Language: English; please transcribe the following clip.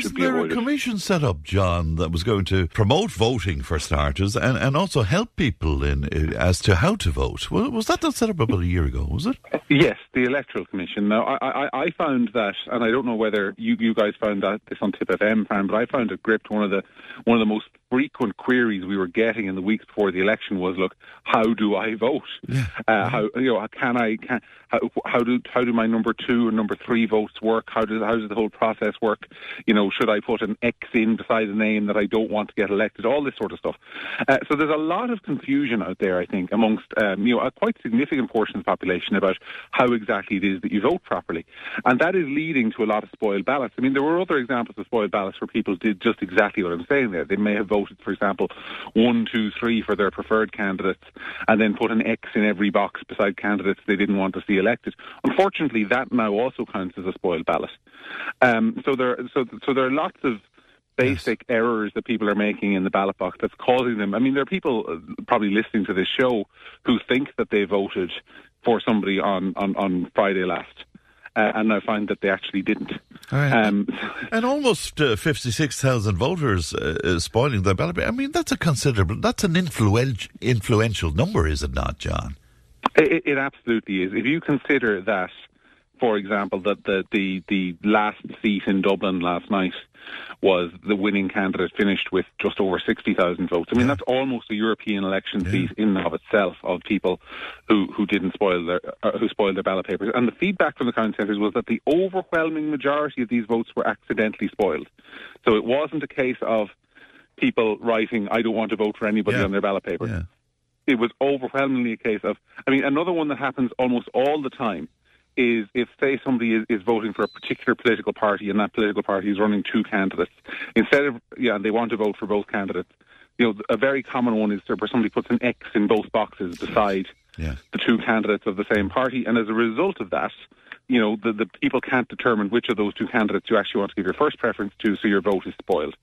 Wasn't there a commission set up, John, that was going to promote voting for starters and also help people as to how to vote? Was that set up about a year ago, was it? Yes, the Electoral Commission. Now, I found that, and I don't know whether you guys found this on Tipp FM, Fran, but I found at Gript one of the most frequent queries we were getting in the weeks before the election was, look, how do I vote? Yeah. How do my number 2 and number 3 votes work? How does the whole process work? Should I put an X in beside a name that I don't want to get elected? All this sort of stuff. So there's a lot of confusion out there, I think, amongst a quite significant portion of the population about how exactly it is that you vote properly, and that is leading to a lot of spoiled ballots. I mean, there were other examples of spoiled ballots where people did just exactly what I'm saying there. They may have voted, for example, 1, 2, 3 for their preferred candidates, and then put an X in every box beside candidates they didn't want to see elected. Unfortunately, that now also counts as a spoiled ballot. So there are lots of basic errors that people are making in the ballot box that's causing them. I mean, there are people probably listening to this show who think that they voted for somebody on Friday last, and I find that they actually didn't. And almost 56,000 voters spoiling their ballot. I mean, that's an influential number, is it not, John? It absolutely is. If you consider that, for example, that the last seat in Dublin last night was the winning candidate finished with just over 60,000 votes. I mean, that's almost a European election seat in and of itself, of people who spoiled their ballot papers. And the feedback from the counting centres was that the overwhelming majority of these votes were accidentally spoiled. So it wasn't a case of people writing, I don't want to vote for anybody on their ballot paper. Yeah. It was overwhelmingly a case of, another one that happens almost all the time is if, say, somebody is voting for a particular political party and that political party is running 2 candidates, instead of, they want to vote for both candidates, a very common one is where somebody puts an X in both boxes beside the 2 candidates of the same party, and as a result of that, the people can't determine which of those 2 candidates you actually want to give your first preference to, so your vote is spoiled.